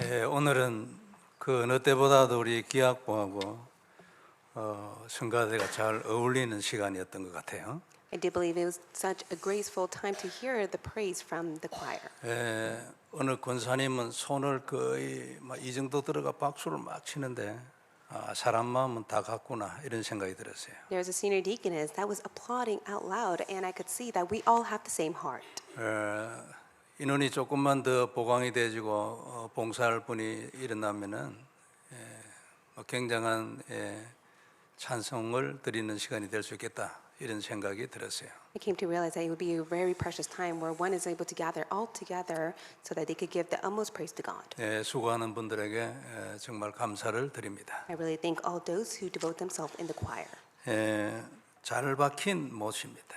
오늘은 그 어느 때보다도 우리 기악부하고 성가대가 잘 어울리는 시간이었던 것 같아요. I do believe it was such a graceful time to hear the praise from the choir. 어느 권사님은 손을 거의 이 정도 들어가 박수를 막 치는데 사람 마음은 다 같구나 이런 생각이 들었어요. There was a senior deaconess that was applauding out loud, and I could see that we all have the same heart. 인원이 조금만 더 보강이 돼지고 봉사할 분이 일어나면은 굉장한 찬송을 드리는 시간이 될 수 있겠다 이런 생각이 들었어요. I came to realize that it would be a very precious time where one is able to gather all together so that they could give the utmost praise to God. 수고하는 분들에게 정말 감사를 드립니다. I really thank all those who devote themselves in the choir. 잘 박힌 못입니다.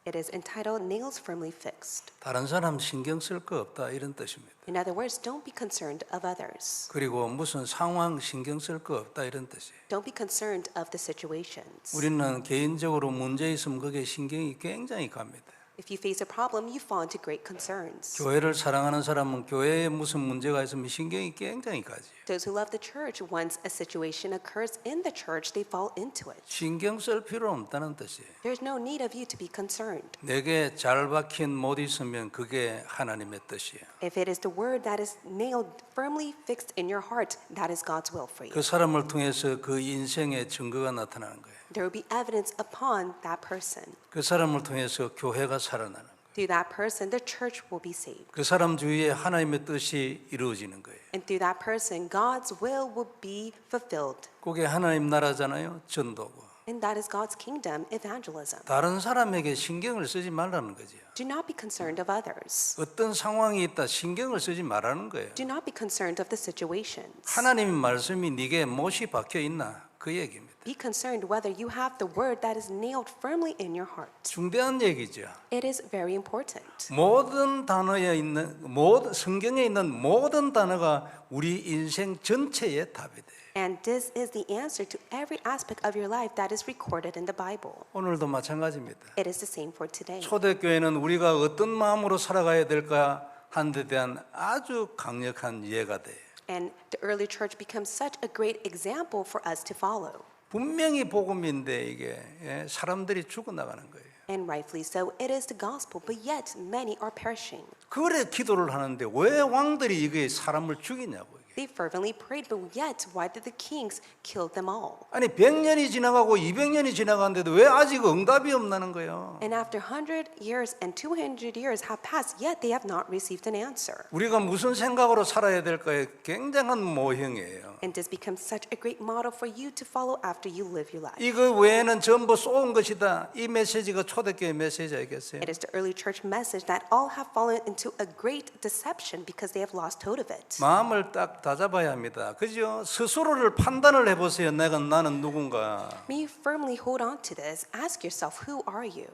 It is entitled Nails Firmly Fixed. 다른 사람 신경 쓸 거 없다 이런 뜻입니다. In other words, don't be concerned of others. 그리고 무슨 상황 신경 쓸 거 없다 이런 뜻이에요. Don't be concerned of the situations. 우리는 개인적으로 문제 있으면 그게 신경이 굉장히 갑니다. If you face a problem, you fall into great concerns. 교회를 사랑하는 사람은 교회에 무슨 문제가 있으면 신경이 굉장히 가지. Those who love the church, once a situation occurs in the church, they fall into it. 신경 쓸 필요 없다는 뜻이에요. There's no need of you to be concerned. 내게 잘 박힌 못 있으면 그게 하나님의 뜻이에요. If it is the word that is nailed firmly fixed in your heart, that is God's will for you. 그 사람을 통해서 그 인생의 증거가 나타나는 거예요. There will be evidence upon that person. 그 사람을 통해서 교회가 살아나는 거예요. Through that person, the church will be saved. 그 사람 주위에 하나님의 뜻이 이루어지는 거예요. And through that person, God's will be fulfilled. 그게 하나님 나라잖아요. 전도고. And that is God's kingdom, evangelism. 다른 사람에게 신경을 쓰지 말라는 거죠. Do not be concerned of others. 어떤 상황이 있다 신경을 쓰지 말라는 거예요. Do not be concerned of the situations. 하나님의 말씀이 네게 못이 박혀 있나 그 얘기입니다. Be concerned whether you have the word that is nailed firmly in your heart. 중대한 얘기죠. It is very important. 모든 단어에 있는 성경에 있는 모든 단어가 우리 인생 전체의 답이 돼요. And this is the answer to every aspect of your life that is recorded in the Bible. 오늘도 마찬가지입니다. It is the same for today. 초대교회는 우리가 어떤 마음으로 살아가야 될까 하는 데 대한 아주 강력한 예가 돼요. And the early church becomes such a great example for us to follow. 분명히 복음인데 이게 사람들이 죽어나가는 거예요. And rightfully so, it is the gospel, but yet many are perishing. 그래 기도를 하는데 왜 왕들이 이게 사람을 죽이냐고요. They fervently prayed, but yet why did the kings kill them all? 아니 100년이 지나가고 200년이 지나갔는데도 왜 아직 응답이 없나는 거예요. And after 100 years and 200 years have passed, yet they have not received an answer. 우리가 무슨 생각으로 살아야 될까에 굉장한 모형이에요. And this becomes such a great model for you to follow after you live your life. 이거 외에는 전부 쏘은 것이다. 이 메시지가 초대교회 메시지이겠어요. It is the early church message that all have fallen into a great deception because they have lost hold of it. 마음을 딱 다잡아야 합니다. 그죠? 스스로를 판단을 해보세요. 나는 누군가. May you firmly hold on to this. Ask yourself, who are you?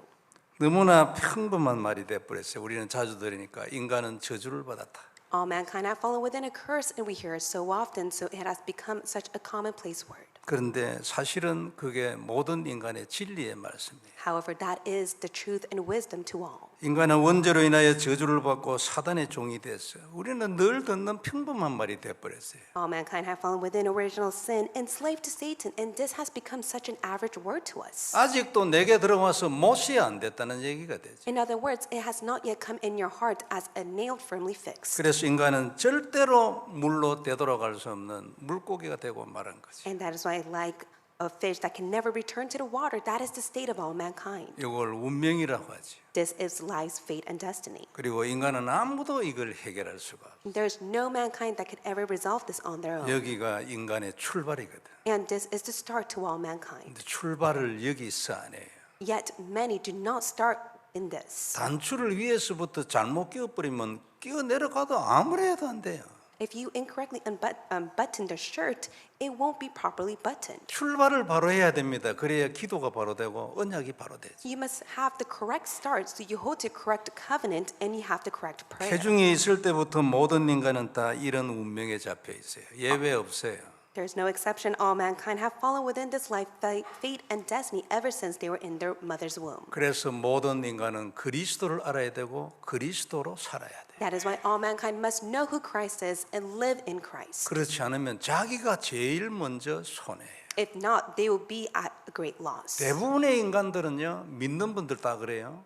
너무나 평범한 말이 돼버렸어요. 우리는 자주 들으니까 인간은 저주를 받았다. All mankind have fallen within a curse, and we hear it so often, so it has become such a commonplace word. 그런데 사실은 그게 모든 인간의 진리의 말씀이에요. However, that is the truth and wisdom to all. 인간은 원죄로 인하여 저주를 받고 사단의 종이 됐어요. 우리는 늘 듣는 평범한 말이 돼버렸어요. All mankind have fallen within original sin, enslaved to Satan, and this has become such an average word to us. 아직도 내게 들어와서 못이 안 됐다는 얘기가 되죠. In other words, it has not yet come in your heart as a nail firmly fixed. 그래서 인간은 절대로 물로 되돌아갈 수 없는 물고기가 되고 말한 거죠. And that is why, like a fish that can never return to the water, that is the state of all mankind. 이걸 운명이라고 하죠. This is life's fate and destiny. 그리고 인간은 아무도 이걸 해결할 수가 없어요. There's no mankind that could ever resolve this on their own. 여기가 인간의 출발이거든. And this is the start to all mankind. 근데 출발을 여기서 안 해요. Yet many do not start in this. 단추를 위에서부터 잘못 끼워버리면 끼워 내려가도 아무리 해도 안 돼요. If you incorrectly unbutton the shirt, it won't be properly buttoned. 출발을 바로 해야 됩니다. 그래야 기도가 바로 되고 언약이 바로 되죠. You must have the correct start, so you hold the correct covenant and you have the correct prayer. 태중에 있을 때부터 모든 인간은 다 이런 운명에 잡혀 있어요. 예외 없어요. There's no exception. All mankind have fallen within this life, fate and destiny ever since they were in their mother's womb. 그래서 모든 인간은 그리스도를 알아야 되고 그리스도로 살아야 돼요. That is why all mankind must know who Christ is and live in Christ. 그렇지 않으면 자기가 제일 먼저 손해예요. If not, they will be at a great loss. 대부분의 인간들은요, 믿는 분들 다 그래요.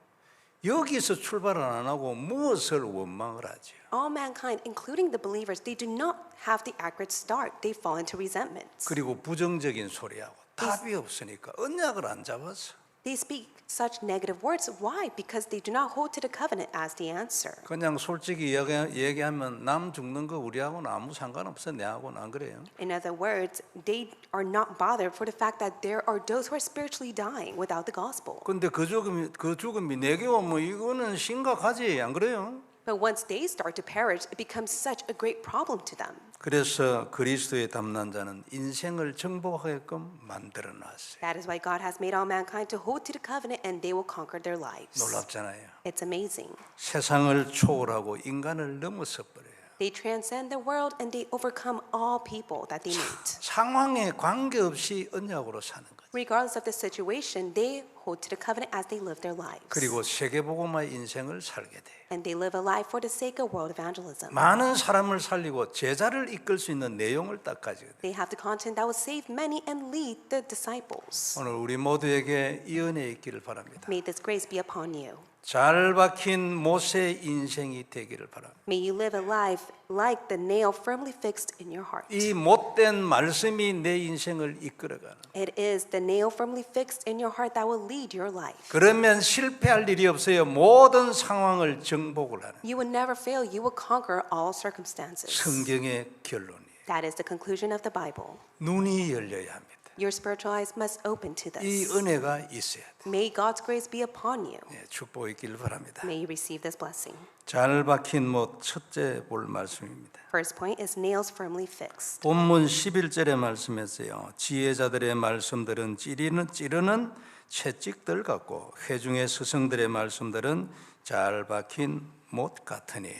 여기서 출발을 안 하고 무엇을 원망을 하죠. All mankind, including the believers, they do not have the accurate start. They fall into resentments. 그리고 부정적인 소리하고 답이 없으니까 언약을 안 잡았어. They speak such negative words. Why? Because they do not hold to the covenant as the answer. 그냥 솔직히 얘기하면 남 죽는 거 우리하고는 아무 상관없어. 내하고는 안 그래요. In other words, they are not bothered for the fact that there are those who are spiritually dying without the gospel. 근데 그 죽음이 내게 오면 이거는 심각하지, 안 그래요? But once they start to perish, it becomes such a great problem to them. 그래서 그리스도의 담난 자는 인생을 정복하게끔 만들어 놨어요. That is why God has made all mankind to hold to the covenant and they will conquer their lives. 놀랍잖아요. It's amazing. 세상을 초월하고 인간을 넘어서 버려요. They transcend the world and they overcome all people that they meet. 상황에 관계없이 언약으로 사는 거죠. Regardless of the situation, they hold to the covenant as they live their lives. 그리고 세계복음화의 인생을 살게 돼요. And they live a life for the sake of world evangelism. 많은 사람을 살리고 제자를 이끌 수 있는 내용을 딱 가지게 돼요. They have the content that will save many and lead the disciples. 오늘 우리 모두에게 이 은혜 있기를 바랍니다. May this grace be upon you. 잘 박힌 모세 인생이 되기를 바랍니다. May you live a life like the nail firmly fixed in your heart. 이 못된 말씀이 내 인생을 이끌어가는. It is the nail firmly fixed in your heart that will lead your life. 그러면 실패할 일이 없어요. 모든 상황을 정복을 하는. You will never fail. You will conquer all circumstances. 성경의 결론이에요. That is the conclusion of the Bible. 눈이 열려야 합니다. Your spiritual eyes must open to 이 this. 은혜가 있어야 돼요. May God's grace be upon you. 네, 축복이 있기를 바랍니다. May you receive this blessing. 잘 박힌 못 첫째 볼 말씀입니다. First point is nails firmly fixed. 본문 11절의 말씀에서요. 지혜자들의 말씀들은 찌르는 채찍들 같고 회중의 스승들의 말씀들은 잘 박힌 못 같으니.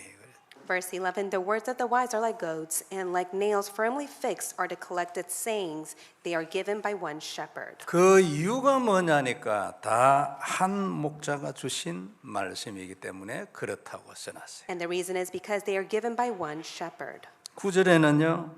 Verse 11, the words of the wise are like goads, and like nails firmly fixed are the collected sayings. They are given by one shepherd. 그 이유가 뭐냐니까 다 한 목자가 주신 말씀이기 때문에 그렇다고 써놨어요. And the reason is because they are given by one shepherd. 9절에는요.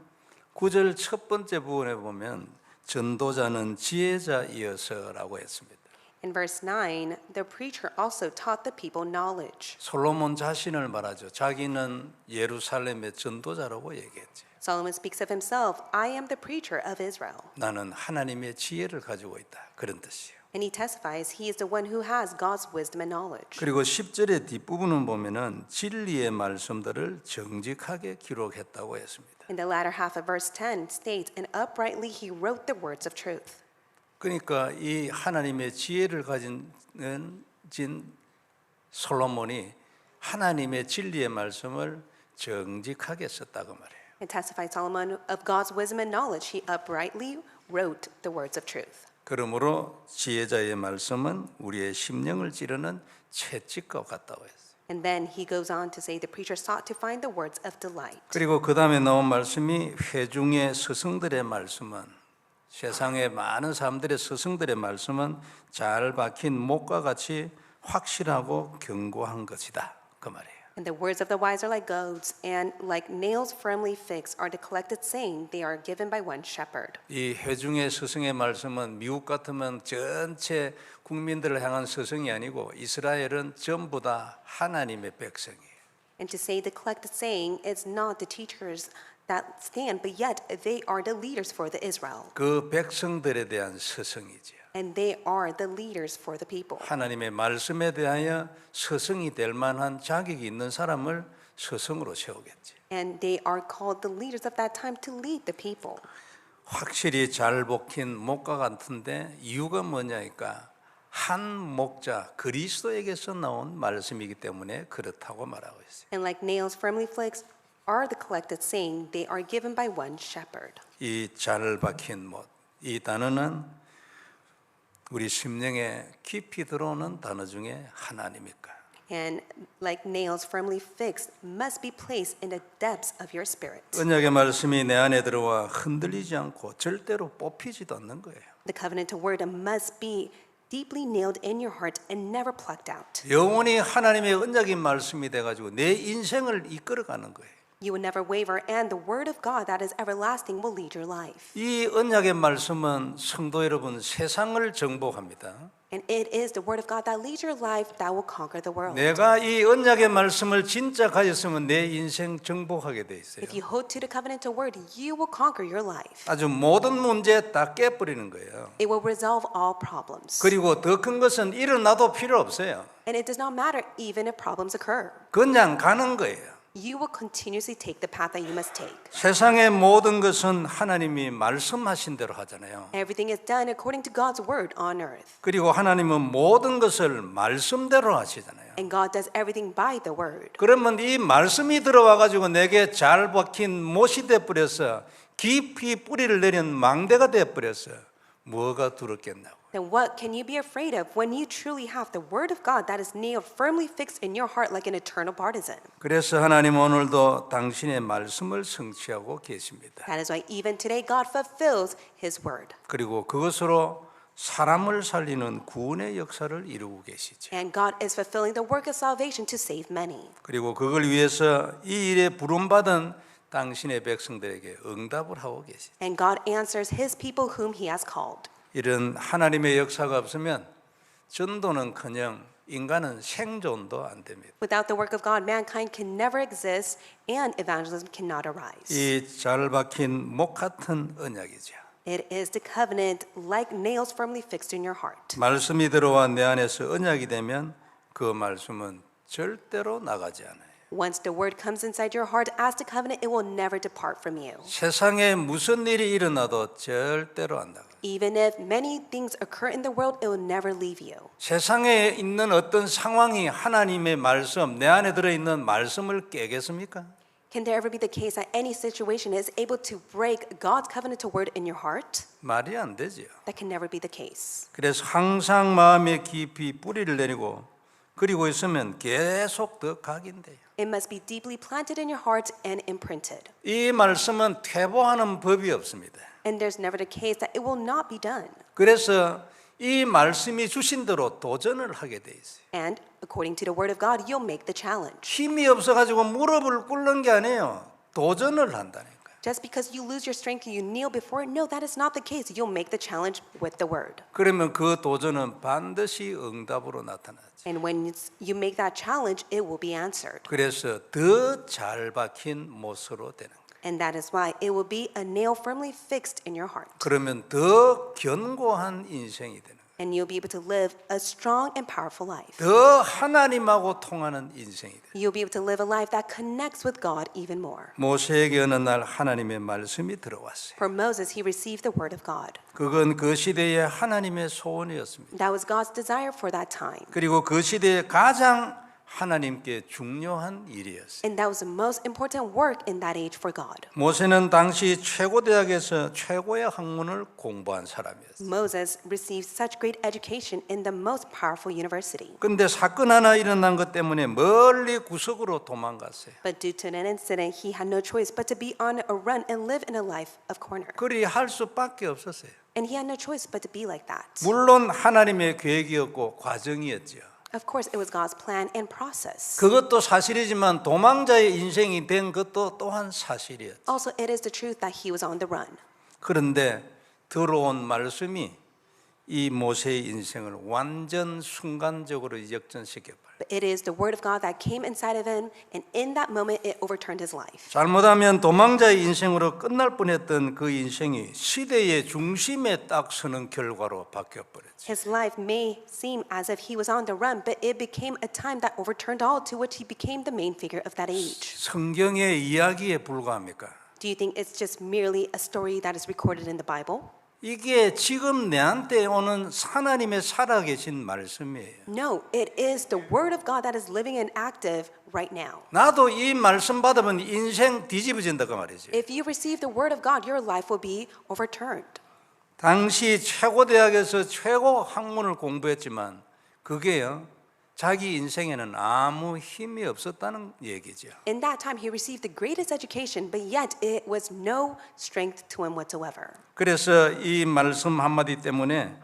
9절 첫 번째 부분에 보면 전도자는 지혜자이어서라고 했습니다. In verse 9, the preacher also taught the people knowledge. 솔로몬 자신을 말하죠. 자기는 예루살렘의 전도자라고 얘기했지. Solomon speaks of himself, I am the preacher of Israel. 나는 하나님의 지혜를 가지고 있다. 그런 뜻이에요. And he testifies he is the one who has God's wisdom and knowledge. 그리고 10절의 뒷부분을 보면은 진리의 말씀들을 정직하게 기록했다고 했습니다. In the latter half of verse 10 states, and uprightly he wrote the words of truth. 그러니까 이 하나님의 지혜를 가진 솔로몬이 하나님의 진리의 말씀을 정직하게 썼다고 말해요. It testifies Solomon of God's wisdom and knowledge. He uprightly wrote the words of truth. 그러므로 지혜자의 말씀은 우리의 심령을 찌르는 채찍과 같다고 했어요. And then he goes on to say the preacher sought to find the words of delight. 그리고 그 다음에 나온 말씀이 회중의 스승들의 말씀은 세상의 많은 사람들의 스승들의 말씀은 잘 박힌 목과 같이 확실하고 견고한 것이다. 그 말이에요. And the words of the wise are like goads, and like nails firmly fixed are the collected saying. They are given by one shepherd. 이 회중의 스승의 말씀은 미국 같으면 전체 국민들을 향한 스승이 아니고 이스라엘은 전부 다 하나님의 백성이에요. And to say the collected saying is not the teachers that stand, but yet they are the leaders for the Israel. 그 백성들에 대한 스승이죠. And they are the leaders for the people. 하나님의 말씀에 대하여 스승이 될 만한 자격이 있는 사람을 스승으로 세우겠지. And they are called the leaders of that time to lead the people. 확실히 잘 박힌 목과 같은데 이유가 뭐냐니까 한 목자 그리스도에게서 나온 말씀이기 때문에 그렇다고 말하고 있어요. And like nails firmly fixed are the collected saying. They are given by one shepherd. 이 잘 박힌 못, 이 단어는 우리 심령에 깊이 들어오는 단어 중에 하나님일까? And like nails firmly fixed must be placed in the depths of your spirit. 언약의 말씀이 내 안에 들어와 흔들리지 않고 절대로 뽑히지도 않는 거예요. The covenant word must be deeply nailed in your heart and never plucked out. 영원히 하나님의 언약인 말씀이 돼가지고 내 인생을 이끌어가는 거예요. You will never waver, and the word of God that is everlasting will lead your life. 이 언약의 말씀은 성도 여러분 세상을 정복합니다. And it is the word of God that leads your life that will conquer the world. 내가 이 언약의 말씀을 진짜 가졌으면 내 인생 정복하게 돼 있어요. If you hold to the covenantal word, you will conquer your life. 아주 모든 문제 다 깨버리는 거예요. It will resolve all problems. 그리고 더 큰 것은 일어나도 필요 없어요. And it does not matter even if problems occur. 그냥 가는 거예요. You will continuously take the path that you must take. 세상의 모든 것은 하나님이 말씀하신 대로 하잖아요. Everything is done according to God's word on earth. 그리고 하나님은 모든 것을 말씀대로 하시잖아요. And God does everything by the word. 그러면 이 말씀이 들어와 가지고 내게 잘 박힌 못이 돼 버려서 깊이 뿌리를 내린 망대가 돼 버렸어요. 뭐가 두렵겠냐고. Then what can you be afraid of when you truly have the word of God that is nailed firmly fixed in your heart like an eternal partisan? 그래서 하나님 오늘도 당신의 말씀을 성취하고 계십니다. That is why even today God fulfills his word. 그리고 그것으로 사람을 살리는 구원의 역사를 이루고 계시죠. And God is fulfilling the work of salvation to save many. 그리고 그걸 위해서 이 일에 부름받은 당신의 백성들에게 응답을 하고 계시죠. And God answers his people whom he has called. 이런 하나님의 역사가 없으면 전도는커녕 인간은 생존도 안 됩니다. Without the work of God, mankind can never exist and evangelism cannot arise. 이 잘 박힌 목 같은 언약이죠. It is the covenant like nails firmly fixed in your heart. 말씀이 들어와 내 안에서 언약이 되면 그 말씀은 절대로 나가지 않아요. Once the word comes inside your heart as the covenant, it will never depart from you. 세상에 무슨 일이 일어나도 절대로 안 나가. Even if many things occur in the world, it will never leave you. 세상에 있는 어떤 상황이 하나님의 말씀, 내 안에 들어있는 말씀을 깨겠습니까? Can there ever be the case that any situation is able to break God's covenantal word in your heart? 말이 안 되죠. That can never be the case. 그래서 항상 마음에 깊이 뿌리를 내리고 그리고 있으면 계속 더 각인돼요. It must be deeply planted in your heart and imprinted. 이 말씀은 퇴보하는 법이 없습니다. And there's never the case that it will not be done. 그래서 이 말씀이 주신 대로 도전을 하게 돼 있어요. And according to the word of God, you'll make the challenge. 힘이 없어가지고 무릎을 꿇는 게 아니에요. 도전을 한다니까. Just because you lose your strength and you kneel before it, no, that is not the case. You'll make the challenge with the word. 그러면 그 도전은 반드시 응답으로 나타나죠. And when you make that challenge, it will be answered. 그래서 더 잘 박힌 못으로 되는 거예요. And that is why it will be a nail firmly fixed in your heart. 그러면 더 견고한 인생이 되는 거예요. And you'll be able to live a strong and powerful life. 더 하나님하고 통하는 인생이 돼요. You'll be able to live a life that connects with God even more. 모세에게 어느 날 하나님의 말씀이 들어왔어요. For Moses, he received the word of God. 그건 그 시대의 하나님의 소원이었습니다. That was God's desire for that time. 그리고 그 시대의 가장 하나님께 중요한 일이었어요. And that was the most important work in that age for God. 모세는 당시 최고 대학에서 최고의 학문을 공부한 사람이었어요. Moses received such great education in the most powerful university. 근데 사건 하나 일어난 것 때문에 멀리 구석으로 도망갔어요. But due to an incident, he had no choice but to be on a run and live in a life of corner. 그리 할 수밖에 없었어요. And he had no choice but to be like that. 물론 하나님의 계획이었고 과정이었죠. Of course, it was God's plan and process. 그것도 사실이지만 도망자의 인생이 된 것도 또한 사실이었죠. Also, it is the truth that he was on the run. 그런데 들어온 말씀이 이 모세의 인생을 완전 순간적으로 역전시켜버려요. But it is the word of God that came inside of him, and in that moment, it overturned his life. 잘못하면 도망자의 인생으로 끝날 뻔했던 그 인생이 시대의 중심에 딱 서는 결과로 바뀌어버렸죠. His life may seem as if he was on the run, but it became a time that overturned all, to which he became the main figure of that age. 성경의 이야기에 불과합니까? Do you think it's just merely a story that is recorded in the Bible? 이게 지금 내한테 오는 하나님의 살아계신 말씀이에요. No, it is the word of God that is living and active right now. 나도 이 말씀 받으면 인생 뒤집어진다고 말이죠. If you receive the word of God, your life will be overturned. 당시 최고 대학에서 최고 학문을 공부했지만 그게요. 자기 인생에는 아무 힘이 없었다는 얘기죠. In that time, he received the greatest education, but yet it was no strength to him whatsoever. 그래서 이 말씀 한마디 때문에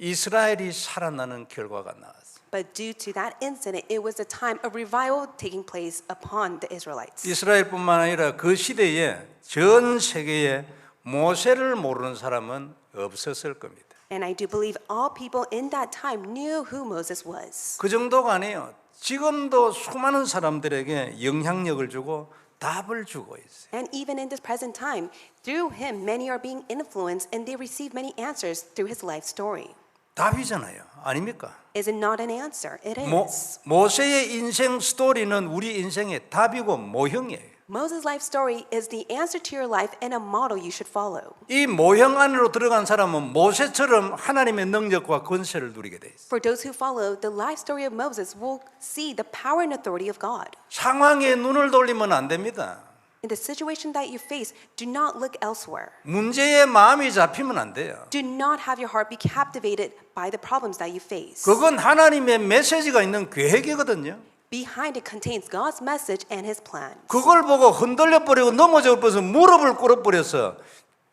이스라엘이 살아나는 결과가 나왔어요. But due to that incident, it was a time of revival taking place upon the Israelites. 이스라엘뿐만 아니라 그 시대에 전 세계에 모세를 모르는 사람은 없었을 겁니다. And I do believe all people in that time knew who Moses was. 그 정도가 아니에요. 지금도 수많은 사람들에게 영향력을 주고 답을 주고 있어요. And even in this present time, through him, many are being influenced and they receive many answers through his life story. 답이잖아요. 아닙니까? Is it not an answer? It 모, is. 모세의 인생 스토리는 우리 인생의 답이고 모형이에요. Moses' life story is the answer to your life and a model you should follow. 이 모형 안으로 들어간 사람은 모세처럼 하나님의 능력과 권세를 누리게 돼 있어요. For those who follow the life story of Moses will see the power and authority of God. 상황에 눈을 돌리면 안 됩니다. In the situation that you face, do not look elsewhere. 문제에 마음이 잡히면 안 돼요. Do not have your heart be captivated by the problems that you face. 그건 하나님의 메시지가 있는 계획이거든요. Behind it contains God's message and his plan. 그걸 보고 흔들려 버리고 넘어져 버려서 무릎을 꿇어 버려서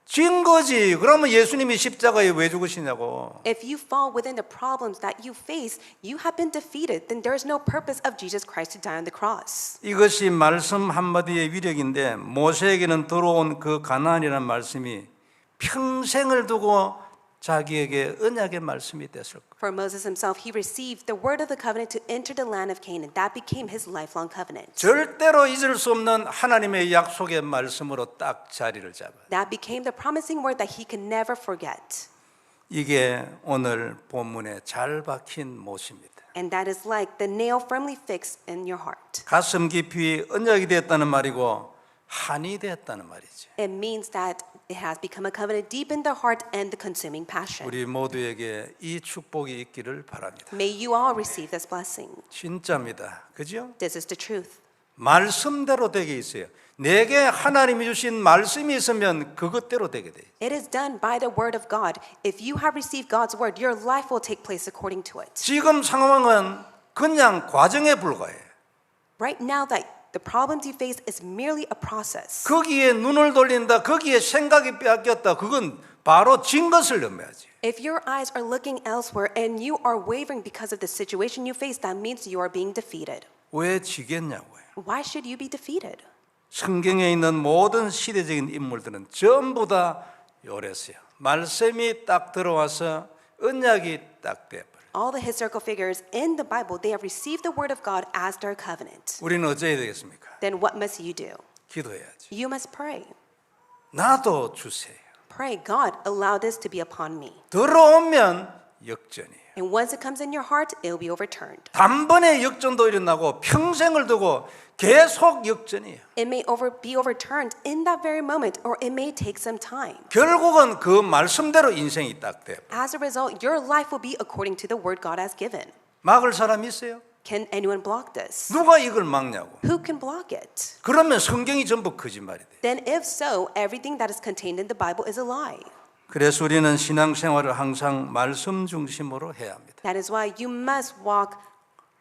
진 거지. 그러면 예수님이 십자가에 왜 죽으시냐고. If you fall within the problems that you face, you have been defeated. Then there is no purpose of Jesus Christ to die on the cross. 이것이 말씀 한마디의 위력인데 모세에게는 들어온 그 가나안이라는 말씀이 평생을 두고 자기에게 언약의 말씀이 됐을 거예요. For Moses himself, he received the word of the covenant to enter the land of Canaan. That became his lifelong covenant. 절대로 잊을 수 없는 하나님의 약속의 말씀으로 딱 자리를 잡아요. That became the promising word that he could never forget. 이게 오늘 본문에 잘 박힌 못입니다. And that is like the nail firmly fixed in your heart. 가슴 깊이 언약이 됐다는 말이고 한이 됐다는 말이죠. It means that it has become a covenant deep in the heart and the consuming passion. 우리 모두에게 이 축복이 있기를 바랍니다. May you all receive this blessing. 진짜입니다. 그죠? This is the truth. 말씀대로 되게 있어요. 내게 하나님이 주신 말씀이 있으면 그것대로 되게 돼요. It is done by the word of God. If you have received God's word, your life will take place according to it. 지금 상황은 그냥 과정에 불과해요. Right now, that the problems you face is merely a process. 거기에 눈을 돌린다, 거기에 생각이 빼앗겼다, 그건 바로 진 것을 의미하지. If your eyes are looking elsewhere and you are wavering because of the situation you face, that means you are being defeated. 왜 지겠냐고요. Why should you be defeated? 성경에 있는 모든 시대적인 인물들은 전부 다 요랬어요. 말씀이 딱 들어와서 언약이 딱 돼버려요. All the historical figures in the Bible, they have received the word of God as their covenant. 우리는 어찌해야 되겠습니까? Then what must you do? 기도해야지. You must pray. 나도 주세요. Pray, God, allow this to be upon me. 들어오면 역전이에요. And once it comes in your heart, it will be overturned. 단번에 역전도 일어나고 평생을 두고 계속 역전이에요. It may be overturned in that very moment, or it may take some time. 결국은 그 말씀대로 인생이 딱 돼요. As a result, your life will be according to the word God has given. 막을 사람이 있어요? Can anyone block this? 누가 이걸 막냐고. Who can block it? 그러면 성경이 전부 거짓말이 돼. Then if so, everything that is contained in the Bible is a lie. 그래서 우리는 신앙생활을 항상 말씀 중심으로 해야 합니다. That is why you must walk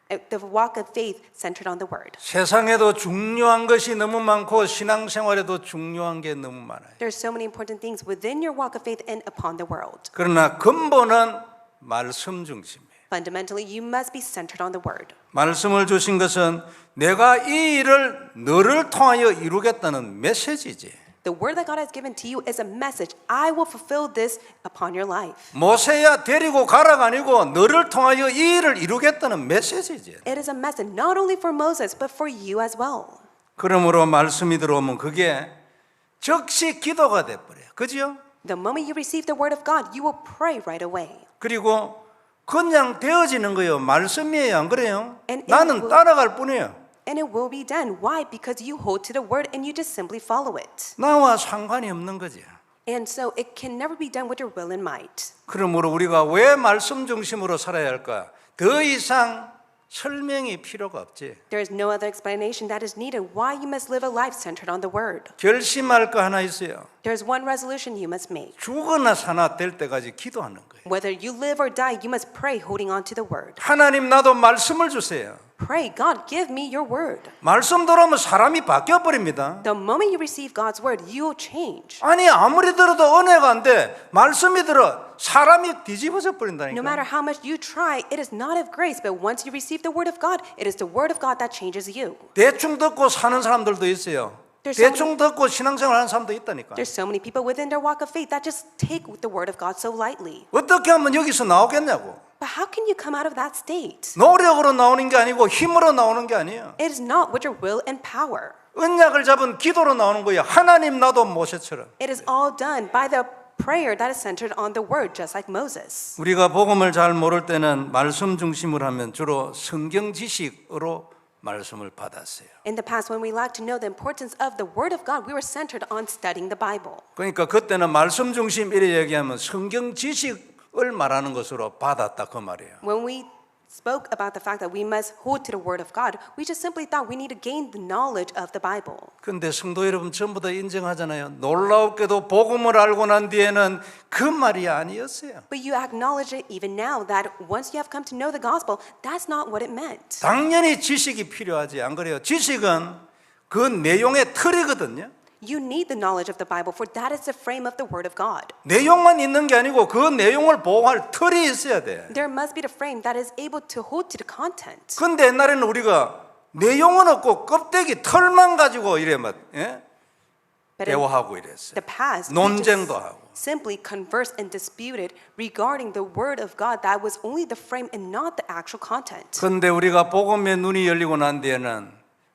the walk of faith centered on the word. 세상에도 중요한 것이 너무 많고 신앙생활에도 중요한 게 너무 많아요. There are so many important things within your walk of faith and upon the world. 그러나 근본은 말씀 중심이에요. Fundamentally, you must be centered on the word. 말씀을 주신 것은 내가 이 일을 너를 통하여 이루겠다는 메시지지. The word that God has given to you is a message. I will fulfill this upon your life. 모세야 데리고 가라가 아니고 너를 통하여 이 일을 이루겠다는 메시지지. It is a message not only for Moses, but for you as well. 그러므로 말씀이 들어오면 그게 즉시 기도가 돼버려요. 그죠? The moment you receive the word of God, you will pray right away. 그리고 그냥 되어지는 거예요. 말씀이에요. 안 그래요? And it 나는 will- 따라갈 뿐이에요. And it will be done. Why? Because you hold to the word and you just simply follow it. 나와 상관이 없는 거지. And so it can never be done with your will and might. 그러므로 우리가 왜 말씀 중심으로 살아야 할까? 더 이상 설명이 필요가 없지. There is no other explanation that is needed why you must live a life centered on the word. 결심할 거 하나 있어요. There's one resolution you must make. 죽거나 사나 될 때까지 기도하는 거예요. Whether you live or die, you must pray holding on to the word. 하나님 나도 말씀을 주세요. Pray, God, give me your word. 말씀 들어오면 사람이 바뀌어 버립니다. The moment you receive God's word, you'll change. 아니 아무리 들어도 은혜가 안 돼. 말씀이 들어 사람이 뒤집어져 No 버린다니까. matter how much you try, it is not of grace. But once you receive the word of God, it is the word of God that changes you. 대충 듣고 사는 사람들도 있어요. 대충 듣고 신앙생활 하는 사람도 있다니까. There's so many people within their walk of faith that just take the word of God so lightly. 어떻게 하면 여기서 나오겠냐고. But how can you come out of that state? 노력으로 나오는 게 아니고 힘으로 나오는 게 아니에요. It is not with your will and power. 언약을 잡은 기도로 나오는 거예요. 하나님 나도 모세처럼. It is all done by the prayer that is centered on the word, just like Moses. 우리가 복음을 잘 모를 때는 말씀 중심으로 하면 주로 성경 지식으로 말씀을 받았어요. In the past, when we lacked to know the importance of the word of God, we were centered on studying the Bible. 그러니까 그때는 말씀 중심 이래 얘기하면 성경 지식을 말하는 것으로 받았다 그 말이에요. When we spoke about the fact that we must hold to the word of God, we just simply thought we need to gain the knowledge of the Bible. 그런데 성도 여러분 전부 다 인정하잖아요. 놀랍게도 복음을 알고 난 뒤에는 그 말이 아니었어요. But you acknowledge it even now that once you have come to know the gospel, that's not what it meant. 당연히 지식이 필요하지 안 그래요? 지식은 그 내용의 틀이거든요. You need the knowledge of the Bible, for that is the frame of the word of God. 내용만 있는 게 아니고 그 내용을 보호할 틀이 있어야 돼. There must be the frame that is able to hold to the content. 근데 옛날에는 우리가 내용은 없고 껍데기 털만 가지고 이래 막 But in 대화하고 이랬어요. the past, we 논쟁도 just 하고. simply conversed and disputed regarding the word of God that was only the frame and not the actual content. 근데 우리가 복음의 눈이 열리고 난 뒤에는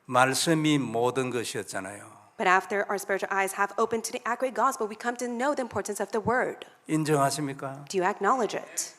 말씀이 모든 것이었잖아요. But after our spiritual eyes have opened to the accurate gospel, we come to know the importance of the word. 인정하십니까? Do you acknowledge it?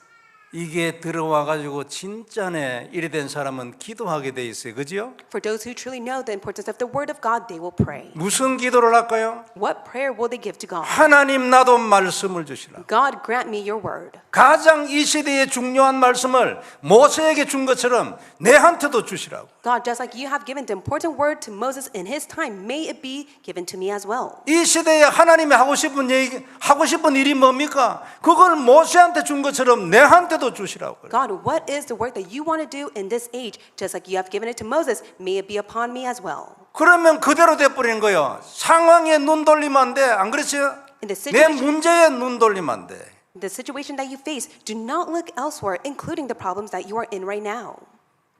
이게 들어와 가지고 진짜네 이래 된 사람은 기도하게 돼 있어요. 그죠? For those who truly know the importance of the word of God, they will pray. 무슨 기도를 할까요? What prayer will they give to God? 하나님 나도 말씀을 주시라. God, grant me your word. 가장 이 시대에 중요한 말씀을 모세에게 준 것처럼 내한테도 주시라고. God, just like you have given the important word to Moses in his time, may it be given to me as well. 이 시대에 하나님이 하고 싶은 일이 뭡니까? 그걸 모세한테 준 것처럼 내한테도 주시라고. 그래요. God, what is the work that you want to do in this age? Just like you have given it to Moses, may it be upon me as well. 그러면 그대로 돼버리는 거예요. 상황에 눈 돌리면 안 돼. 안 그렇죠? In the 내 situation, 문제에 눈 돌리면 안 돼. the situation that you face, do not look elsewhere, including the problems that you are in right now.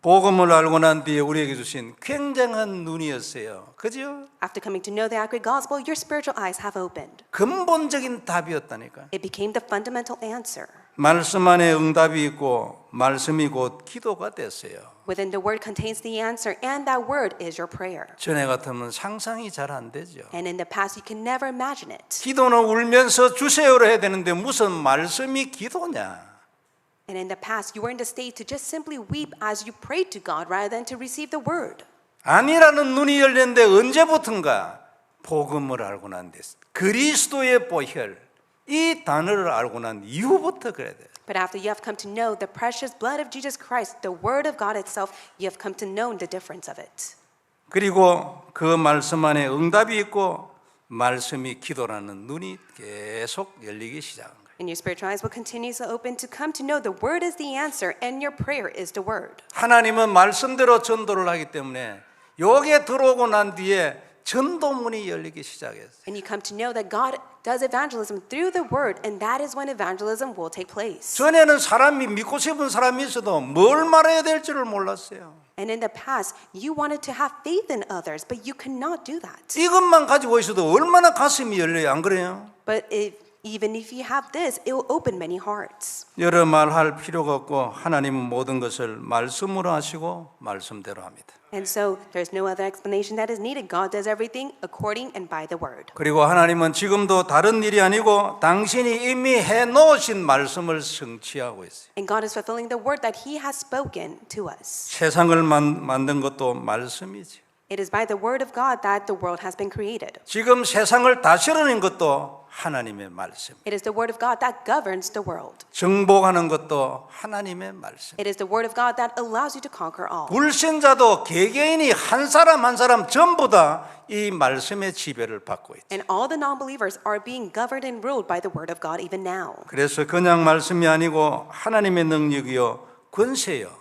복음을 알고 난 뒤에 우리에게 주신 굉장한 눈이었어요. 그죠? After coming to know the accurate gospel, your spiritual eyes have opened. 근본적인 답이었다니까. It became the fundamental answer. 말씀 안에 응답이 있고 말씀이 곧 기도가 됐어요. Within the word contains the answer, and that word is your prayer. 전에 같으면 상상이 잘 안 되죠. And in the past, you can never imagine it. 기도는 울면서 주세요로 해야 되는데 무슨 말씀이 기도냐? And in the past, you were in the state to just simply weep as you prayed to God rather than to receive the word. 아니라는 눈이 열렸는데 언제부턴가 복음을 알고 난 뒤 그리스도의 보혈 이 단어를 알고 난 이후부터 그래야 돼요. But after you have come to know the precious blood of Jesus Christ, the word of God itself, you have come to know the difference of it. 그리고 그 말씀 안에 응답이 있고 말씀이 기도라는 눈이 계속 열리기 시작한 거예요. And your spiritual eyes will continue to open to come to know the word is the answer and your prayer is the word. 하나님은 말씀대로 전도를 하기 때문에 여기에 들어오고 난 뒤에 전도문이 열리기 시작했어요. And you come to know that God does evangelism through the word, and that is when evangelism will take place. 전에는 사람이 믿고 싶은 사람이 있어도 뭘 말해야 될지를 몰랐어요. And in the past, you wanted to have faith in others, but you cannot do that. 이것만 가지고 있어도 얼마나 가슴이 열려요, 안 그래요? But even if you have this, it will open many hearts. 여러 말 할 필요가 없고 하나님은 모든 것을 말씀으로 하시고 말씀대로 합니다. And so there's no other explanation that is needed. God does everything according and by the word. 그리고 하나님은 지금도 다른 일이 아니고 당신이 이미 해놓으신 말씀을 성취하고 있어요. And God is fulfilling the word that He has spoken to us. 세상을 만든 것도 말씀이지. It is by the word of God that the world has been created. 지금 세상을 다스리는 것도 하나님의 말씀. It is the word of God that governs the world. 정복하는 것도 하나님의 말씀. It is the word of God that allows you to conquer all. 불신자도 개개인이 한 사람 한 사람 전부 다 이 말씀의 지배를 받고 있죠. And all the non-believers are being governed and ruled by the word of God even now. 그래서 그냥 말씀이 아니고 하나님의 능력이요 권세요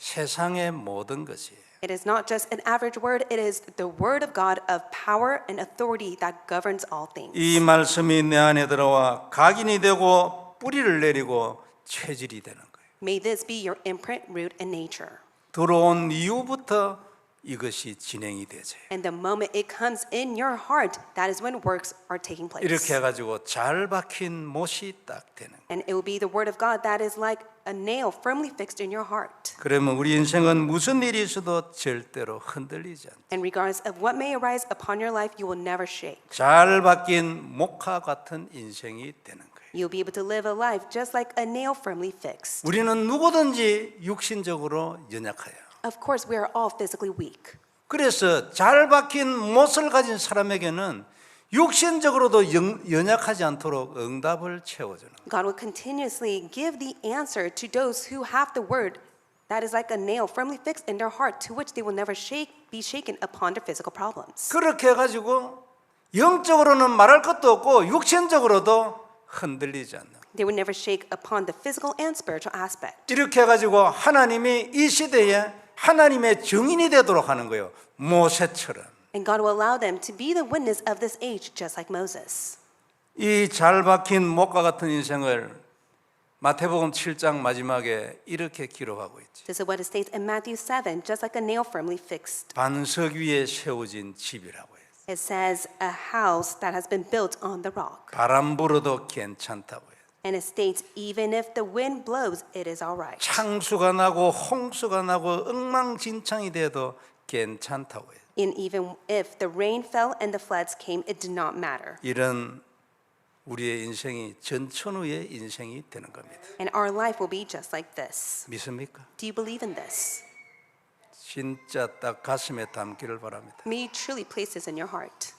세상의 모든 것이 It is not just an average word, it is the word of God of power and authority that governs all things. 이 말씀이 내 안에 들어와 각인이 되고 뿌리를 내리고 체질이 되는 거예요. May this be your imprint, root, and nature. 들어온 이후부터 이것이 진행이 되죠. And the moment it comes in your heart, that is when works are taking place. 이렇게 해가지고 잘 박힌 못이 딱 되는 거예요. And it will be the word of God that is like a nail firmly fixed in your heart. 그러면 우리 인생은 무슨 일이 있어도 절대로 흔들리지 않다. And regardless of what may arise upon your life, you will never shake. 잘 박힌 목화 같은 인생이 되는 거예요. You'll be able to live a life just like a nail firmly fixed. 우리는 누구든지 육신적으로 연약해요. Of course, we are all physically weak. 그래서 잘 박힌 못을 가진 사람에게는 육신적으로도 연약하지 않도록 응답을 채워주는 거예요. God will continuously give the answer to those who have the word that is like a nail firmly fixed in their heart, to which they will never be shaken upon their physical problems. 그렇게 해가지고 영적으로는 말할 것도 없고 육신적으로도 흔들리지 않는 거예요. They will never shake upon the physical and spiritual aspect. 이렇게 해가지고 하나님이 이 시대에 하나님의 증인이 되도록 하는 거예요. 모세처럼. And God will allow them to be the witness of this age, just like Moses. 이 잘 박힌 목과 같은 인생을 마태복음 7장 마지막에 이렇게 기록하고 있지. This is what it states in Matthew 7, just like a nail firmly fixed. 반석 위에 세워진 집이라고 해요. It says a house that has been built on the rock. 바람 불어도 괜찮다고 해요. And it states, even if the wind blows, it is all right. 창수가 나고 홍수가 나고 엉망진창이 돼도 괜찮다고 해요. And even if the rain fell and the floods came, it did not matter. 이런 우리의 인생이 전천후의 인생이 되는 겁니다. And our life will be just like this. 믿습니까? Do you believe in this? 진짜 딱 가슴에 담기를 바랍니다. May you truly place this in your heart.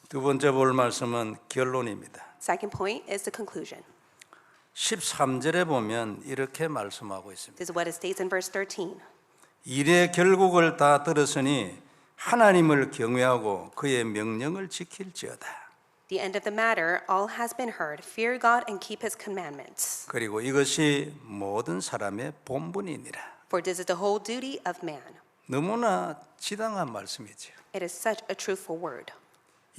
두 번째 볼 말씀은 결론입니다. Second point is the conclusion. 13절에 보면 이렇게 말씀하고 있습니다. This is what it states in verse 13. 일의 결국을 다 들었으니 하나님을 경외하고 그의 명령을 지킬지어다. The end of the matter, all has been heard. Fear God and keep his commandments. 그리고 이것이 모든 사람의 본분이니라. For this is the whole duty of man. 너무나 지당한 말씀이죠. It is such a truthful word.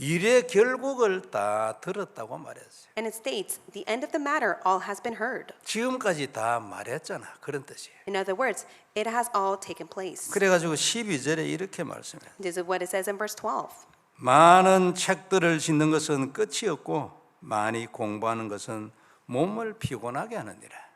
일의 결국을 다 들었다고 말했어요. And it states, the end of the matter, all has been heard. 지금까지 다 말했잖아. 그런 뜻이에요. In other words, it has all taken place. 그래가지고 12절에 이렇게 말씀해요. This is what it says in verse 12. 많은 책들을 짓는 것은 끝이 없고 많이 공부하는 것은 몸을 피곤하게 하느니라.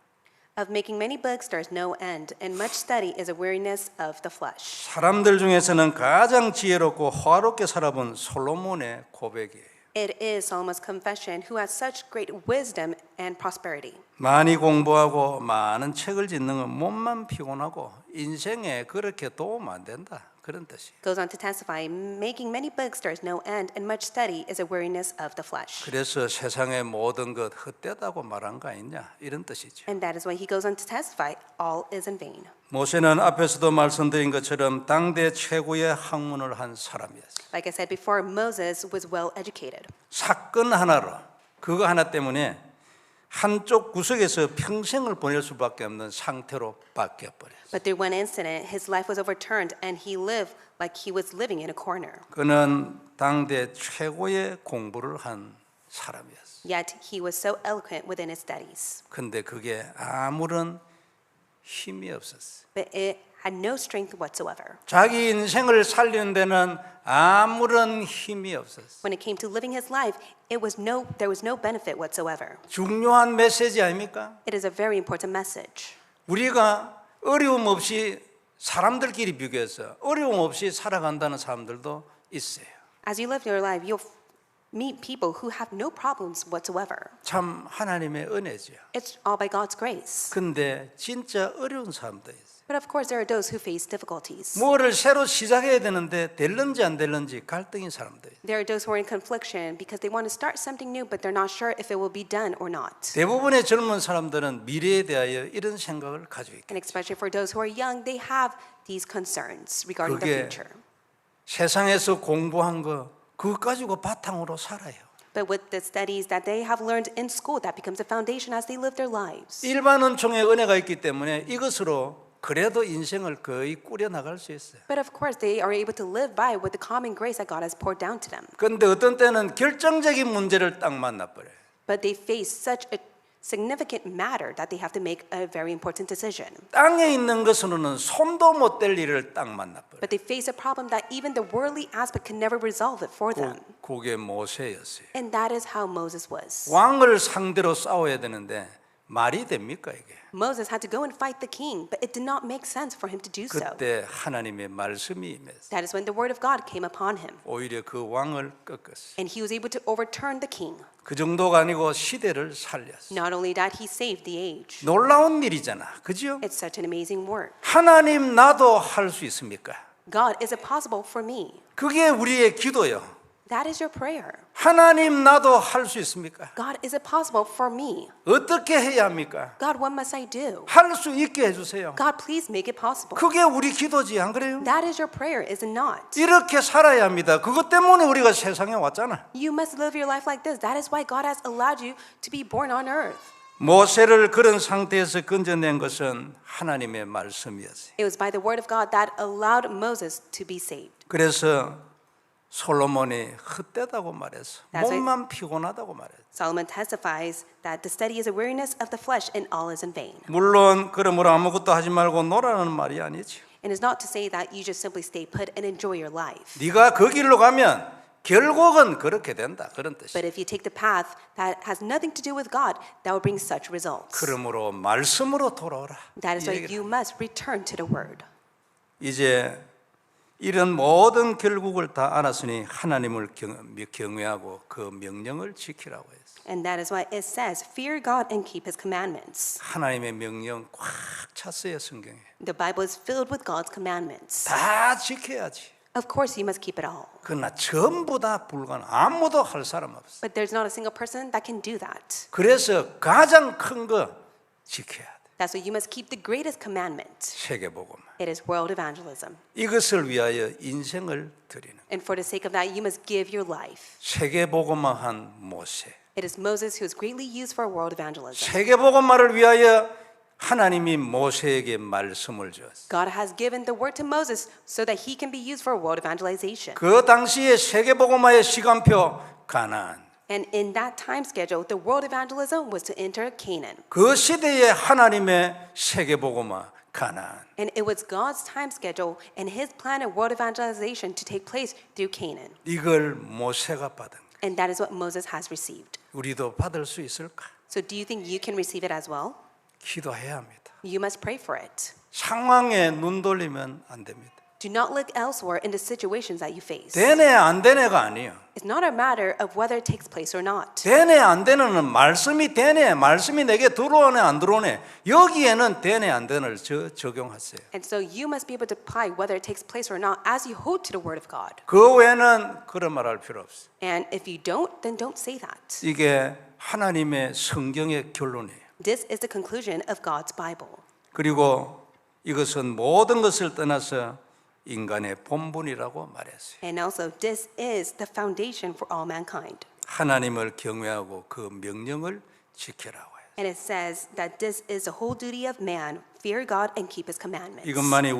Of making many books, there is no end, and much study is a weariness of the flesh. 사람들 중에서는 가장 지혜롭고 화롭게 살아본 솔로몬의 고백이에요. It is Solomon's confession, who has such great wisdom and prosperity. 많이 공부하고 많은 책을 짓는 건 몸만 피곤하고 인생에 그렇게 도움 안 된다. 그런 뜻이에요. Goes on to testify, making many books, there is no end, and much study is a weariness of the flesh. 그래서 세상의 모든 것 헛되다고 말한 거 아니냐 이런 뜻이죠. And that is why he goes on to testify, all is in vain. 모세는 앞에서도 말씀드린 것처럼 당대 최고의 학문을 한 사람이었어요. Like I said before, Moses was well educated. 사건 하나로 그거 하나 때문에 한쪽 구석에서 평생을 보낼 수밖에 없는 상태로 바뀌어 버렸어요. But through one incident, his life was overturned and he lived like he was living in a corner. 그는 당대 최고의 공부를 한 사람이었어요. Yet he was so eloquent within his studies. 근데 그게 아무런 힘이 없었어요. But it had no strength whatsoever. 자기 인생을 살리는 데는 아무런 힘이 없었어요. When it came to living his life, there was no benefit whatsoever. 중요한 메시지 아닙니까? It is a very important message. 우리가 어려움 없이 사람들끼리 비교해서 어려움 없이 살아간다는 사람들도 있어요. As you live your life, you'll meet people who have no problems whatsoever. 참 하나님의 은혜죠. It's all by God's grace. 근데 진짜 어려운 사람도 있어요. But of course, there are those who face difficulties. 뭐를 새로 시작해야 되는데 될런지 안 될런지 갈등인 사람도 있어요. There are those who are in confliction because they want to start something new, but they're not sure if it will be done or not. 대부분의 젊은 사람들은 미래에 대하여 이런 생각을 가지고 있고 And especially for those who are young, they have these concerns regarding the 그게 future. 세상에서 공부한 거 그거 가지고 바탕으로 살아요. But with the studies that they have learned in school, that becomes a foundation as they live their lives. 일반 은총의 은혜가 있기 때문에 이것으로 그래도 인생을 거의 꾸려 나갈 수 있어요. But of course, they are able to live by with the common grace that God has poured down to them. 그런데 어떤 때는 결정적인 문제를 딱 만나버려요. But they face such a significant matter that they have to make a very important decision. 땅에 있는 것으로는 손도 못 댈 일을 딱 만나버려요. But they face a problem that even the worldly aspect can never resolve it for them. 그게 모세였어요. And that is how Moses was. 왕을 상대로 싸워야 되는데 말이 됩니까 이게? Moses had to go and fight the king, but it did not make sense for him to do so. 그때 하나님의 말씀이 임했어요. That is when the word of God came upon him. 오히려 그 왕을 꺾었어요. And he was able to overturn the king. 그 정도가 아니고 시대를 살렸어요. Not only that, he saved the age. 놀라운 일이잖아, 그죠? It's such an amazing work. 하나님 나도 할 수 있습니까? God, is it possible for me? 그게 우리의 기도요. That is your prayer. 하나님 나도 할 수 있습니까? God, is it possible for me? 어떻게 해야 합니까? God, what must I do? 할 수 있게 해주세요. God, please make it possible. 그게 우리 기도지, 안 그래요? That is your prayer, is it not? 이렇게 살아야 합니다. 그것 때문에 우리가 세상에 왔잖아. You must live your life like this. That is why God has allowed you to be born on earth. 모세를 그런 상태에서 건져낸 것은 하나님의 말씀이었어요. It was by the word of God that allowed Moses to be saved. 그래서 솔로몬이 헛되다고 말했어. That's right. 몸만 피곤하다고 말했어. Solomon testifies that the study is a weariness of the flesh and all is in vain. 물론 그러므로 아무것도 하지 말고 놀라는 말이 아니지. And it's not to say that you just simply stay put and enjoy your life. 네가 그 길로 가면 결국은 그렇게 된다. 그런 뜻이야. But if you take the path that has nothing to do with God, that will bring such results. 그러므로 말씀으로 돌아오라. That is 이 why 얘기를. you must return to the word. 이제 이런 모든 결국을 다 알았으니 하나님을 경외하고 그 명령을 지키라고 했어요. And that is why it says, fear God and keep his commandments. 하나님의 명령 꽉 찼어요, 성경에. The Bible is filled with God's commandments. 다 지켜야지. Of course, you must keep it all. 그러나 전부 다 불가능. 아무도 할 사람 없어. But there's not a single person that can do that. 그래서 가장 큰 거 지켜야 돼. That's why you must keep the greatest commandment. 세계복음만. It is world evangelism. 이것을 위하여 인생을 드리는. And for the sake of that, you must give your life. 세계복음화한 모세. It is Moses who is greatly used for world evangelism. 세계복음화를 위하여 하나님이 모세에게 말씀을 주었어요. God has given the word to Moses so that he can be used for world evangelization. 그 당시에 세계복음화의 시간표 가나안. And in that time schedule, the world evangelism was to enter Canaan. 그 시대에 하나님의 세계복음화 가나안. And it was God's time schedule and his plan of world evangelization to take place through Canaan. 이걸 모세가 받은 거예요. And that is what Moses has received. 우리도 받을 수 있을까? So do you think you can receive it as well? 기도해야 합니다. You must pray for it. 상황에 눈 돌리면 안 됩니다. Do not look elsewhere in the situations that you face. 되네 안 되네가 아니에요. It's not a matter of whether it takes place or not. 되네 안 되네는 말씀이 되네 말씀이 내게 들어오네 안 들어오네 여기에는 되네 안 되네를 적용하세요. And so you must be able to apply whether it takes place or not as you hold to the word of God. 그 외에는 그런 말 할 필요 없어요. And if you don't, then don't say that. 이게 하나님의 성경의 결론이에요. This is the conclusion of God's Bible. 그리고 이것은 모든 것을 떠나서 인간의 본분이라고 말했어요. And also, this is the foundation for all mankind. 하나님을 경외하고 그 명령을 지키라고 해요. And it says that this is the whole duty of man, fear God and keep his commandments. 이것만이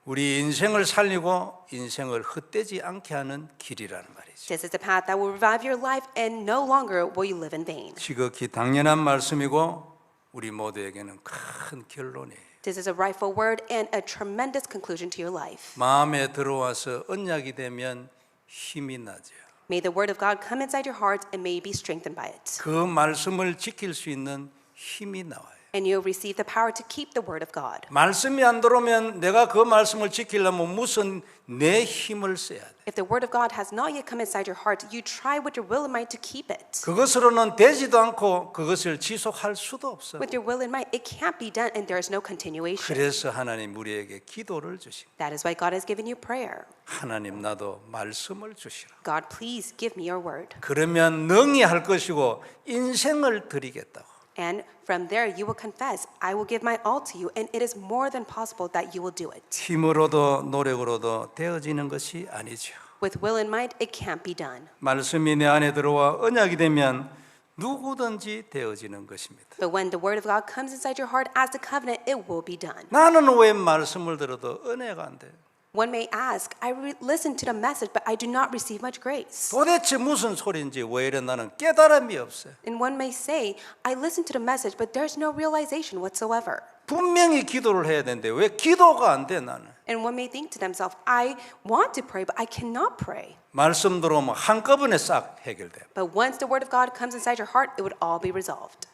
우리 인생을 살리고 인생을 헛되지 않게 하는 길이라는 말이죠. This is the path that will revive your life and no longer will you live in vain. 지극히 당연한 말씀이고 우리 모두에게는 큰 결론이에요. This is a rightful word and a tremendous conclusion to your life. 마음에 들어와서 언약이 되면 힘이 나죠. May the word of God come inside your heart and may you be strengthened by it. 그 말씀을 지킬 수 있는 힘이 나와요. And you'll receive the power to keep the word of God. 말씀이 안 들어오면 내가 그 말씀을 지키려면 무슨 내 힘을 써야 돼. If the word of God has not yet come inside your heart, you try with your will and might to keep it. 그것으로는 되지도 않고 그것을 지속할 수도 없어. With your will and might, it can't be done and there is no continuation. 그래서 하나님 우리에게 기도를 주신. That is why God has given you prayer. 하나님 나도 말씀을 주시라. God, please give me your word. 그러면 능히 할 것이고 인생을 드리겠다고. And from there you will confess, I will give my all to you, and it is more than possible that you will do it. 힘으로도 노력으로도 되어지는 것이 아니죠. With will and might, it can't be done. 말씀이 내 안에 들어와 언약이 되면 누구든지 되어지는 것입니다. But when the word of God comes inside your heart as the covenant, it will be done. 나는 왜 말씀을 들어도 은혜가 안 돼? One may ask, listen to the message, but I do not receive much grace. 도대체 무슨 소리인지 왜 이래 나는 깨달음이 없어요. And one may say, I listen to the message, but there's no realization whatsoever. 분명히 기도를 해야 되는데 왜 기도가 안 돼 나는? And one may think to themselves, I want to pray, but I cannot pray. 말씀 들어오면 한꺼번에 싹 해결돼. But once the word of God comes inside your heart, it would all be resolved.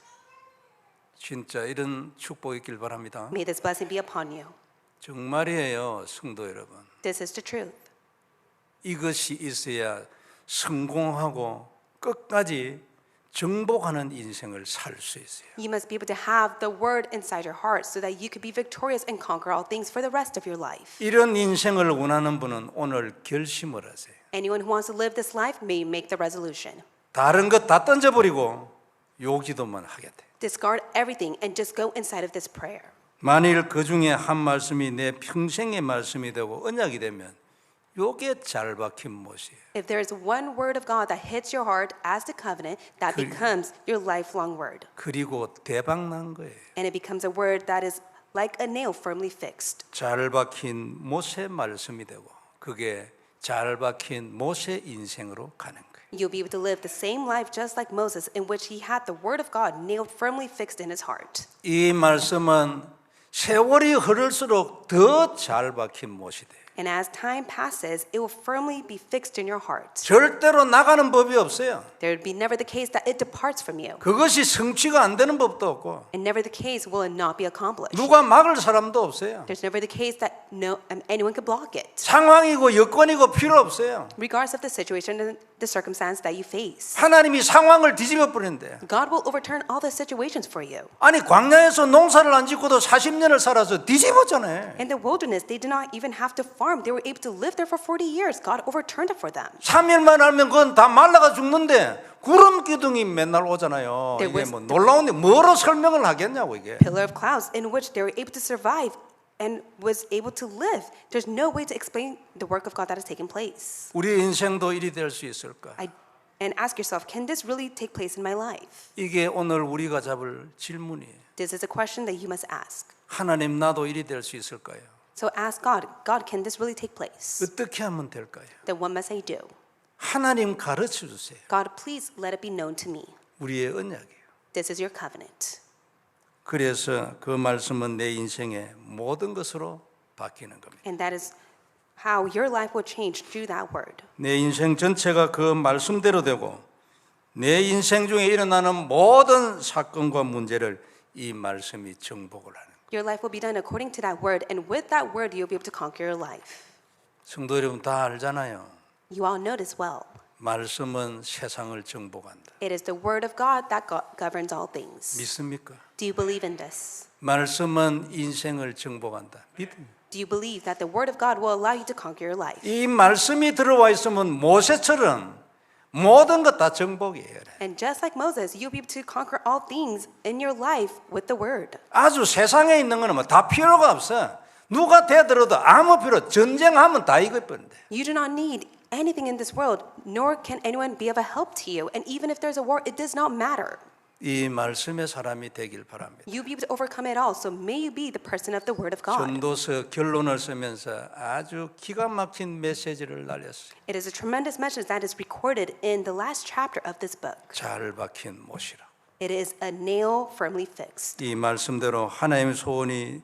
진짜 이런 축복 있길 바랍니다. May this blessing be upon you. 정말이에요, 성도 여러분. This is the truth. 이것이 있어야 성공하고 끝까지 정복하는 인생을 살 수 있어요. You must be able to have the word inside your heart so that you could be victorious and conquer all things for the rest of your life. 이런 인생을 원하는 분은 오늘 결심을 하세요. Anyone who wants to live this life may make the resolution. 다른 것 다 던져버리고 요 기도만 하겠대. Discard everything and just go inside of this prayer. 만일 그 중에 한 말씀이 내 평생의 말씀이 되고 언약이 되면 요게 잘 박힌 못이에요. If there is one word of God that hits your heart as the covenant, that becomes your lifelong word. 그리고 대박 난 거예요. And it becomes a word that is like a nail firmly fixed. 잘 박힌 못의 말씀이 되고 그게 잘 박힌 못의 인생으로 가는 거예요. You'll be able to live the same life just like Moses, in which he had the word of God nailed firmly fixed in his heart. 이 말씀은 세월이 흐를수록 더 잘 박힌 못이 돼요. And as time passes, it will firmly be fixed in your heart. 절대로 나가는 법이 없어요. There would be never the case that it departs from you. 그것이 성취가 안 되는 법도 없고 And never the case will it not be accomplished. 누가 막을 사람도 없어요. There's never the case that anyone could block it. 상황이고 여건이고 필요 없어요. Regardless of the situation and the circumstance that you face. 하나님이 상황을 뒤집어 버리는데 God will overturn all the situations for you. 아니 광야에서 농사를 안 짓고도 40년을 살아서 뒤집었잖아요. In the wilderness, they did not even have to farm. They were able to live there for 40 years. God overturned it for them. 3일만 알면 그건 다 말라가 죽는데 구름 기둥이 맨날 오잖아요. There 이게 was- 뭐 놀라운데 뭐로 설명을 하겠냐고 이게. Pillar of clouds in which they were able to survive and was able to live. There's no way to explain the work of God that has taken place. 우리 인생도 일이 될 수 있을까? And ask yourself, can this really take place in my life? 이게 오늘 우리가 잡을 질문이에요. This is a question that you must ask. 하나님 나도 일이 될 수 있을까요? So ask God, God, can this really take place? 어떻게 하면 될까요? Then what must I do? 하나님 가르쳐 주세요. God, please let it be known to me. 우리의 언약이에요. This is your covenant. 그래서 그 말씀은 내 인생의 모든 것으로 바뀌는 겁니다. And that is how your life will change through that word. 내 인생 전체가 그 말씀대로 되고 내 인생 중에 일어나는 모든 사건과 문제를 이 말씀이 정복을 하는 거예요. Your life will be done according to that word, and with that word, you'll be able to conquer your life. 성도 여러분 다 알잖아요. You all know this well. 말씀은 세상을 정복한다. It is the word of God that governs all things. 믿습니까? Do you believe in this? 말씀은 인생을 정복한다. Do you believe that the word of God will allow you to conquer your life? 이 말씀이 들어와 있으면 모세처럼 모든 것 다 정복이에요. And just like Moses, you'll be able to conquer all things in your life with the word. 아주 세상에 있는 거는 뭐 다 필요가 없어. 누가 대들어도 아무 필요. 전쟁하면 다 이것뿐인데. You do not need anything in this world, nor can anyone be of a help to you. And even if there's a war, it does not matter. 이 말씀의 사람이 되길 바랍니다. You'll be able to overcome it all. So may you be the person of the word of God. 전도서 결론을 쓰면서 아주 기가 막힌 메시지를 날렸어요. It is a tremendous message that is recorded in the last chapter of this book. 잘 박힌 못이라. It is a nail firmly fixed. 이 말씀대로 하나님의 소원이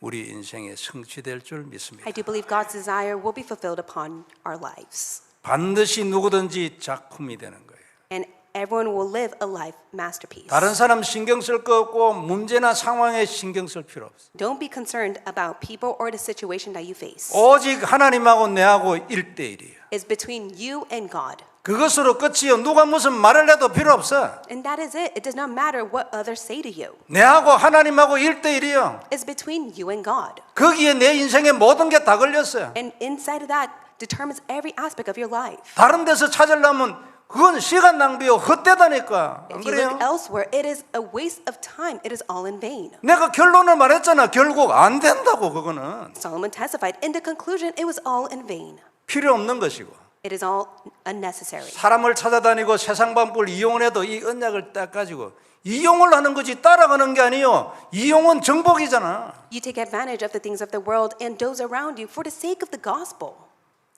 우리 인생에 성취될 줄 믿습니다. I do believe God's desire will be fulfilled upon our lives. 반드시 누구든지 작품이 되는 거예요. And everyone will live a life masterpiece. 다른 사람 신경 쓸 거 없고 문제나 상황에 신경 쓸 필요 없어. Don't be concerned about people or the situation that you face. 오직 하나님하고 내하고 1대1이에요. It's between you and God. 그것으로 끝이요. 누가 무슨 말을 해도 필요 없어. And that is it. It does not matter what others say to you. 내하고 하나님하고 1대1이요. It's between you and God. 거기에 내 인생의 모든 게 다 걸렸어요. And inside of that determines every aspect of your life. 다른 데서 찾으려면 그건 시간 낭비요. 헛되다니까. 안 If you look 그래요? elsewhere, it is a waste of time. It is all in vain. 내가 결론을 말했잖아. 결국 안 된다고 그거는. Solomon testified in the conclusion, it was all in vain. 필요 없는 것이고 It is all unnecessary. 사람을 찾아다니고 세상 방법을 이용해도 이 언약을 딱 가지고 이용을 하는 거지 따라가는 게 아니요. 이용은 정복이잖아. You take advantage of the things of the world and those around you for the sake of the gospel.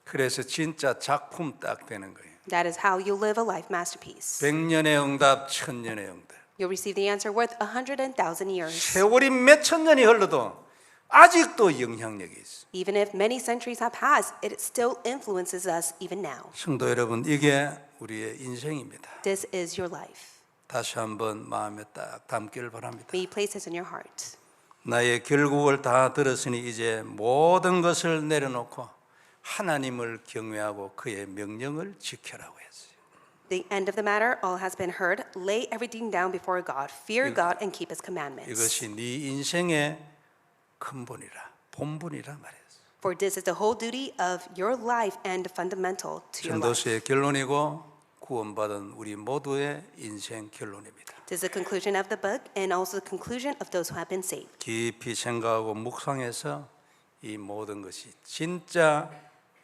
그래서 진짜 작품 딱 되는 거예요. That is how you live a life masterpiece. 100년의 응답, 1000년의 응답. You'll receive the answer worth 100,000 years. 세월이 몇천 년이 흘러도 아직도 영향력이 있어. Even if many centuries have passed, it still influences us even now. 성도 여러분, 이게 우리의 인생입니다. This is your life. 다시 한번 마음에 딱 담기를 바랍니다. May you place this in your heart. 나의 결국을 다 들었으니 이제 모든 것을 내려놓고 하나님을 경외하고 그의 명령을 지켜라고 했어요. The end of the matter, all has been heard. Lay everything down before God. Fear God and keep His commandments. 이것이 네 인생의 근본이라, 본분이라 말했어요. For this is the whole duty of your life and fundamental to your life. 전도서의 결론이고 구원받은 우리 모두의 인생 결론입니다. This is the conclusion of the book and also the conclusion of those who have been saved. 깊이 생각하고 묵상해서 이 모든 것이 진짜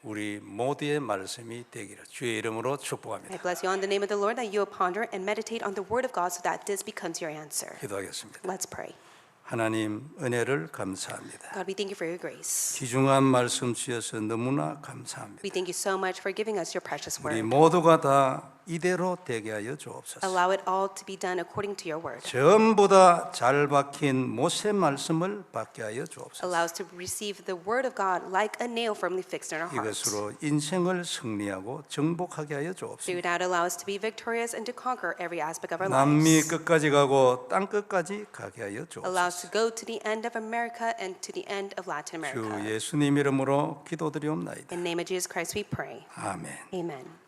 우리 모두의 말씀이 되기를 주의 이름으로 I 축복합니다. bless you on the name of the Lord that you will ponder and meditate on the word of God so that this becomes your answer. 기도하겠습니다. Let's pray. 하나님 은혜를 감사합니다. God, we thank you for your grace. 귀중한 말씀 주셔서 너무나 감사합니다. We thank you so much for giving us your precious 우리 word. 모두가 다 이대로 되게 하여 주옵소서. Allow it all to be done according to your word. 전부 다 잘 박힌 모세 말씀을 받게 하여 주옵소서. Allow us to receive the word of God like a nail firmly fixed in our hearts. 이것으로 인생을 승리하고 정복하게 하여 주옵소서. Through that, allow us to be victorious and to conquer every aspect of our 남미 lives. 끝까지 가고 땅 끝까지 가게 하여 Allow us 주옵소서. to go to the end of America and to the end of Latin 주 America. 예수님 이름으로 기도드리옵나이다. In the name of Jesus Christ we pray. 아멘. Amen.